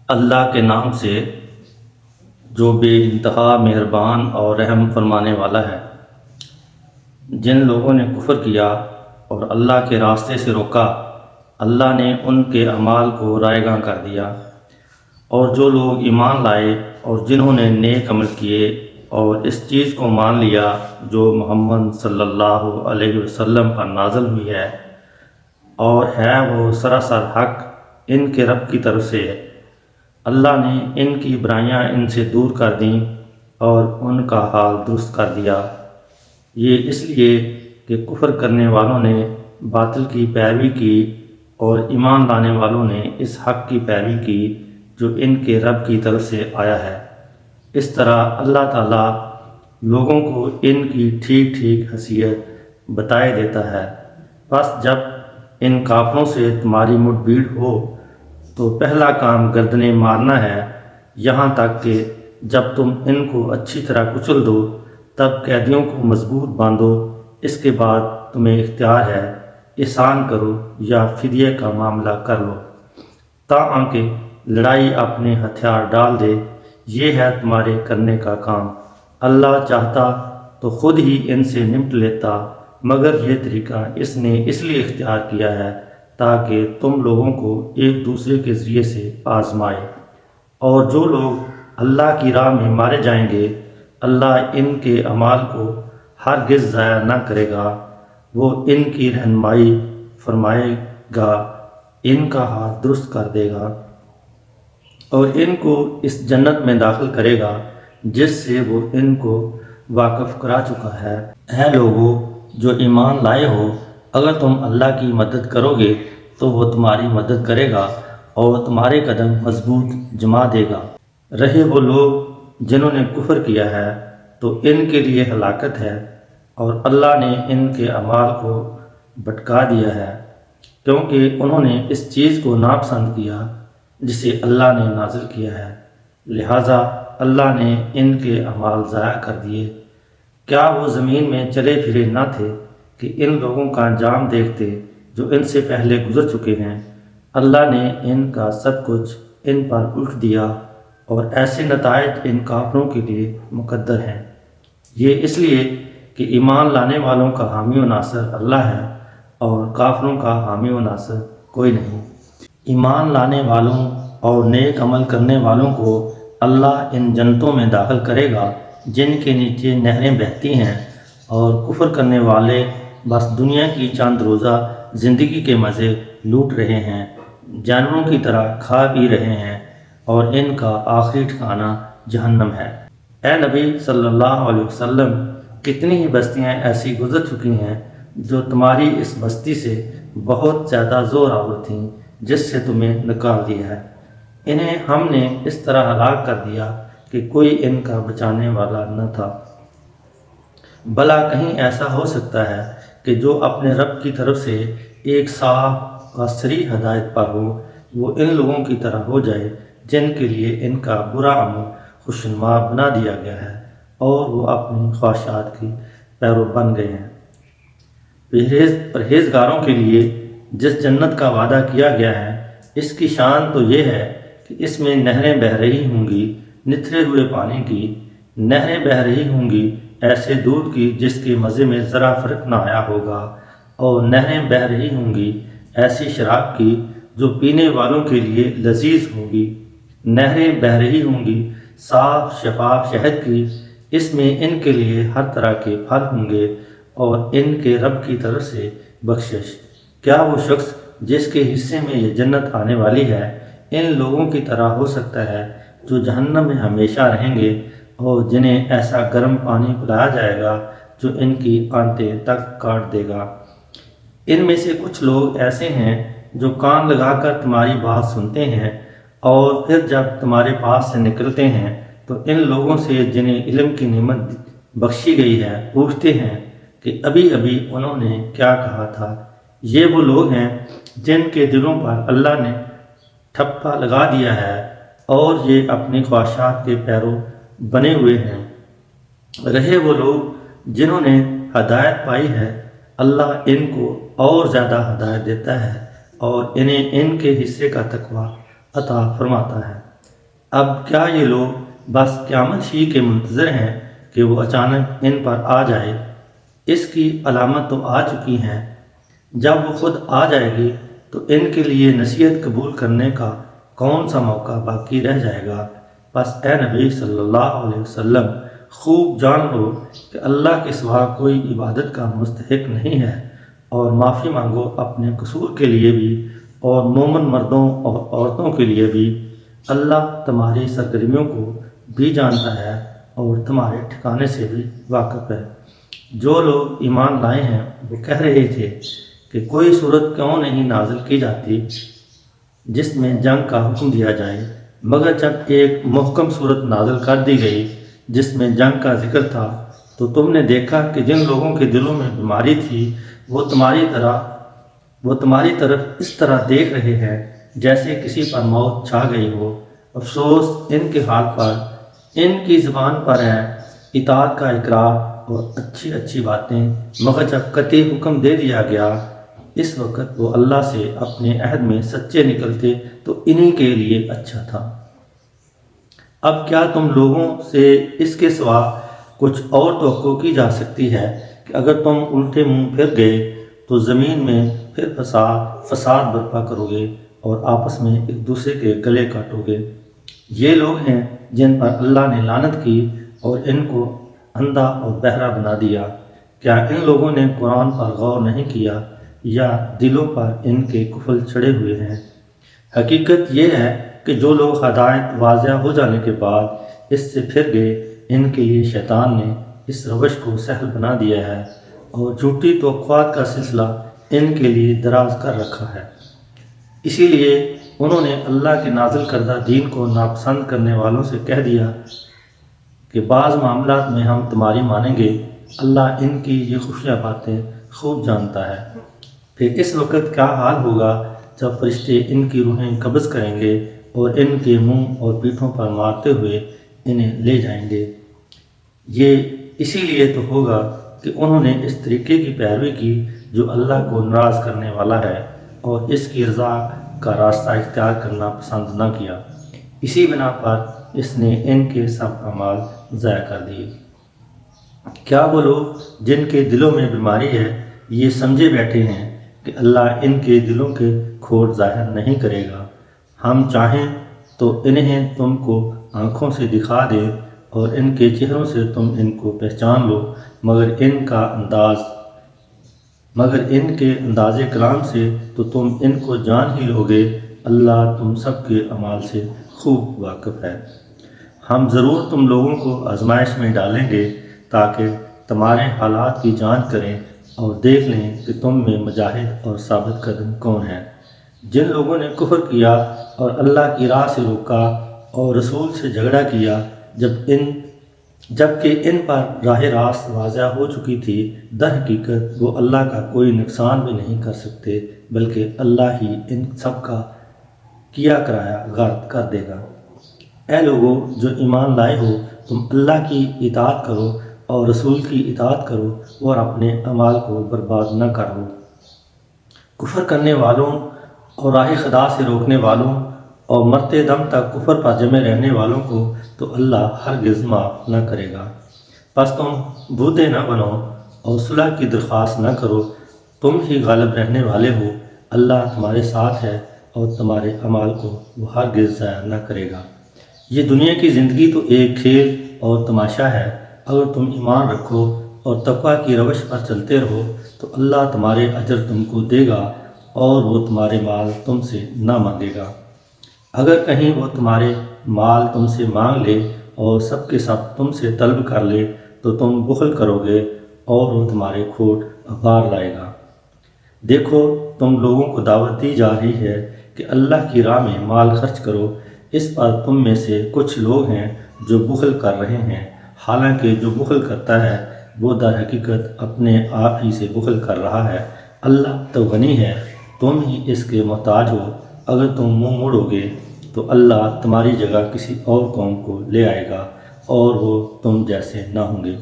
اللہ کے نام سے جو بے انتہا مہربان اور رحم فرمانے والا ہے۔ جن لوگوں نے کفر کیا اور اللہ کے راستے سے روکا، اللہ نے ان کے اعمال کو رائے گاں کر دیا۔ اور جو لوگ ایمان لائے اور جنہوں نے نیک عمل کیے اور اس چیز کو مان لیا جو محمد صلی اللہ علیہ وسلم پر نازل ہوئی ہے، اور ہے وہ سراسر حق ان کے رب کی طرف سے، اللہ نے ان کی برائیاں ان سے دور کر دیں اور ان کا حال درست کر دیا۔ یہ اس لیے کہ کفر کرنے والوں نے باطل کی پیروی کی اور ایمان لانے والوں نے اس حق کی پیروی کی جو ان کے رب کی طرف سے آیا ہے۔ اس طرح اللہ تعالیٰ لوگوں کو ان کی ٹھیک ٹھیک حیثیت بتائے دیتا ہے۔ بس جب ان کافروں سے تمہاری مٹ بھیڑ ہو تو پہلا کام گردنیں مارنا ہے، یہاں تک کہ جب تم ان کو اچھی طرح کچل دو تب قیدیوں کو مضبوط باندھو۔ اس کے بعد تمہیں اختیار ہے، احسان کرو یا فدیے کا معاملہ کر لو، تاکہ لڑائی اپنے ہتھیار ڈال دے۔ یہ ہے تمہارے کرنے کا کام۔ اللہ چاہتا تو خود ہی ان سے نمٹ لیتا، مگر یہ طریقہ اس نے اس لیے اختیار کیا ہے تاکہ تم لوگوں کو ایک دوسرے کے ذریعے سے آزمائے۔ اور جو لوگ اللہ کی راہ میں مارے جائیں گے، اللہ ان کے اعمال کو ہرگز ضائع نہ کرے گا، وہ ان کی رہنمائی فرمائے گا، ان کا ہاتھ درست کر دے گا اور ان کو اس جنت میں داخل کرے گا جس سے وہ ان کو واقف کرا چکا ہے۔ اے لوگو جو ایمان لائے ہو، اگر تم اللہ کی مدد کرو گے تو وہ تمہاری مدد کرے گا اور تمہارے قدم مضبوط جما دے گا۔ رہے وہ لوگ جنہوں نے کفر کیا ہے تو ان کے لیے ہلاکت ہے، اور اللہ نے ان کے اعمال کو بھٹکا دیا ہے، کیونکہ انہوں نے اس چیز کو ناپسند کیا جسے اللہ نے نازل کیا ہے، لہٰذا اللہ نے ان کے اعمال ضائع کر دیے۔ کیا وہ زمین میں چلے پھرے نہ تھے کہ ان لوگوں کا انجام دیکھتے جو ان سے پہلے گزر چکے ہیں؟ اللہ نے ان کا سب کچھ ان پر الٹ دیا، اور ایسے نتائج ان کافروں کے لیے مقدر ہیں۔ یہ اس لیے کہ ایمان لانے والوں کا حامی و ناصر اللہ ہے اور کافروں کا حامی و ناصر کوئی نہیں۔ ایمان لانے والوں اور نیک عمل کرنے والوں کو اللہ ان جنتوں میں داخل کرے گا جن کے نیچے نہریں بہتی ہیں، اور کفر کرنے والے بس دنیا کی چند روزہ زندگی کے مزے لوٹ رہے ہیں، جانوروں کی طرح کھا پی رہے ہیں، اور ان کا آخری ٹھکانہ جہنم ہے۔ اے نبی صلی اللہ علیہ وسلم، کتنی ہی بستیاں ایسی گزر چکی ہیں جو تمہاری اس بستی سے بہت زیادہ زور آور تھیں جس سے تمہیں نکال دیا ہے۔ انہیں ہم نے اس طرح ہلاک کر دیا کہ کوئی ان کا بچانے والا نہ تھا۔ بھلا کہیں ایسا ہو سکتا ہے کہ جو اپنے رب کی طرف سے ایک صاف و صریح ہدایت پر ہو، وہ ان لوگوں کی طرح ہو جائے جن کے لیے ان کا برا عمل خوشنما بنا دیا گیا ہے اور وہ اپنی خواہشات کی پیرو بن گئے ہیں۔ پرہیزگاروں کے لیے جس جنت کا وعدہ کیا گیا ہے، اس کی شان تو یہ ہے کہ اس میں نہریں بہہ رہی ہوں گی، نتھرے ہوئے پانی کی نہریں بہہ رہی ہوں گی، ایسے دودھ کی جس کے مزے میں ذرا فرق نہ آیا ہوگا، اور نہریں بہہ رہی ہوں گی ایسی شراب کی جو پینے والوں کے لیے لذیذ ہوگی، نہریں بہہ رہی ہوں گی صاف شفاف شہد کی، اس میں ان کے لیے ہر طرح کے پھل ہوں گے اور ان کے رب کی طرف سے بخشش۔ کیا وہ شخص جس کے حصے میں یہ جنت آنے والی ہے ان لوگوں کی طرح ہو سکتا ہے جو جہنم میں ہمیشہ رہیں گے اور جنہیں ایسا گرم پانی پلایا جائے گا جو ان کی آنتیں تک کاٹ دے گا؟ ان میں سے کچھ لوگ ایسے ہیں جو کان لگا کر تمہاری بات سنتے ہیں، اور پھر جب تمہارے پاس سے نکلتے ہیں تو ان لوگوں سے جنہیں علم کی نعمت بخشی گئی ہے پوچھتے ہیں کہ ابھی ابھی انہوں نے کیا کہا تھا۔ یہ وہ لوگ ہیں جن کے دلوں پر اللہ نے ٹھپا لگا دیا ہے اور یہ اپنی خواہشات کے پیرو بنے ہوئے ہیں۔ رہے وہ لوگ جنہوں نے ہدایت پائی ہے، اللہ ان کو اور زیادہ ہدایت دیتا ہے اور انہیں ان کے حصے کا تقوی عطا فرماتا ہے۔ اب کیا یہ لوگ بس قیامت ہی کے منتظر ہیں کہ وہ اچانک ان پر آ جائے؟ اس کی علامت تو آ چکی ہیں۔ جب وہ خود آ جائے گی تو ان کے لیے نصیحت قبول کرنے کا کون سا موقع باقی رہ جائے گا؟ بس اے نبی صلی اللہ علیہ وسلم، خوب جان لو کہ اللہ کے سوا کوئی عبادت کا مستحق نہیں ہے، اور معافی مانگو اپنے قصور کے لیے بھی اور مومن مردوں اور عورتوں کے لیے بھی۔ اللہ تمہاری سرگرمیوں کو بھی جانتا ہے اور تمہارے ٹھکانے سے بھی واقف ہے۔ جو لوگ ایمان لائے ہیں وہ کہہ رہے تھے کہ کوئی صورت کیوں نہیں نازل کی جاتی جس میں جنگ کا حکم دیا جائے، مگر جب ایک محکم صورت نازل کر دی گئی جس میں جنگ کا ذکر تھا تو تم نے دیکھا کہ جن لوگوں کے دلوں میں بیماری تھی وہ تمہاری طرف اس طرح دیکھ رہے ہیں جیسے کسی پر موت چھا گئی ہو۔ افسوس ان کے حال پر، ان کی زبان پر ہے اطاعت کا اقرار اور اچھی اچھی باتیں، مگر جب قطعی حکم دے دیا گیا اس وقت وہ اللہ سے اپنے عہد میں سچے نکلتے تو انہی کے لیے اچھا تھا۔ اب کیا تم لوگوں سے اس کے سوا کچھ اور توقع کی جا سکتی ہے کہ اگر تم الٹے منہ پھر گئے تو زمین میں پھر فساد برپا کرو گے اور آپس میں ایک دوسرے کے گلے کاٹو گے؟ یہ لوگ ہیں جن پر اللہ نے لعنت کی اور ان کو اندھا اور بہرا بنا دیا۔ کیا ان لوگوں نے قرآن پر غور نہیں کیا یا دلوں پر ان کے قفل چڑھے ہوئے ہیں؟ حقیقت یہ ہے کہ جو لوگ ہدایت واضح ہو جانے کے بعد اس سے پھر گئے، ان کے لیے شیطان نے اس روش کو سہل بنا دیا ہے اور جھوٹی توقعات کا سلسلہ ان کے لیے دراز کر رکھا ہے۔ اسی لیے انہوں نے اللہ کے نازل کردہ دین کو ناپسند کرنے والوں سے کہہ دیا کہ بعض معاملات میں ہم تمہاری مانیں گے۔ اللہ ان کی یہ خفیہ باتیں خوب جانتا ہے۔ پھر اس وقت کیا حال ہوگا جب فرشتے ان کی روحیں قبض کریں گے اور ان کے منہ اور پیٹھوں پر مارتے ہوئے انہیں لے جائیں گے۔ یہ اسی لیے تو ہوگا کہ انہوں نے اس طریقے کی پیروی کی جو اللہ کو ناراض کرنے والا ہے اور اس کی رضا کا راستہ اختیار کرنا پسند نہ کیا۔ اسی بنا پر اس نے ان کے سب اعمال ضائع کر دیے۔ کیا وہ لوگ جن کے دلوں میں بیماری ہے یہ سمجھے بیٹھے ہیں کہ اللہ ان کے دلوں کے کھوٹ ظاہر نہیں کرے گا؟ ہم چاہیں تو انہیں تم کو آنکھوں سے دکھا دیں اور ان کے چہروں سے تم ان کو پہچان لو، مگر ان کے انداز کلام سے تو تم ان کو جان ہی لوگے۔ اللہ تم سب کے اعمال سے خوب واقف ہے۔ ہم ضرور تم لوگوں کو آزمائش میں ڈالیں گے تاکہ تمہارے حالات کی جانچ کریں اور دیکھ لیں کہ تم میں مجاہد اور ثابت قدم کون ہیں۔ جن لوگوں نے کفر کیا اور اللہ کی راہ سے روکا اور رسول سے جھگڑا کیا جبکہ ان پر راہ راست واضح ہو چکی تھی، در حقیقت وہ اللہ کا کوئی نقصان بھی نہیں کر سکتے، بلکہ اللہ ہی ان سب کا کیا کرایا غارت کر دے گا۔ اے لوگو جو ایمان لائے ہو، تم اللہ کی اطاعت کرو اور رسول کی اطاعت کرو اور اپنے اعمال کو برباد نہ کرو۔ کفر کرنے والوں اور راہ خدا سے روکنے والوں اور مرتے دم تک کفر پر جمے رہنے والوں کو تو اللہ ہرگز معاف نہ کرے گا۔ پس تم بودے نہ بنو اور صلح کی درخواست نہ کرو، تم ہی غالب رہنے والے ہو۔ اللہ تمہارے ساتھ ہے اور تمہارے اعمال کو وہ ہرگز ضائع نہ کرے گا۔ یہ دنیا کی زندگی تو ایک کھیل اور تماشا ہے۔ اگر تم ایمان رکھو اور تقویٰ کی روش پر چلتے رہو تو اللہ تمہارے اجر تم کو دے گا اور وہ تمہارے مال تم سے نہ مانگے گا۔ اگر کہیں وہ تمہارے مال تم سے مانگ لے اور سب کے سب تم سے طلب کر لے تو تم بخل کرو گے اور وہ تمہارے کھوٹ بار لائے گا۔ دیکھو تم لوگوں کو دعوت دی جا رہی ہے کہ اللہ کی راہ میں مال خرچ کرو، اس پر تم میں سے کچھ لوگ ہیں جو بخل کر رہے ہیں، حالانکہ جو بخل کرتا ہے وہ در حقیقت اپنے آپ ہی سے بخل کر رہا ہے۔ اللہ تو غنی ہے، تم ہی اس کے محتاج ہو۔ اگر تم منہ موڑو گے تو اللہ تمہاری جگہ کسی اور قوم کو لے آئے گا اور وہ تم جیسے نہ ہوں گے۔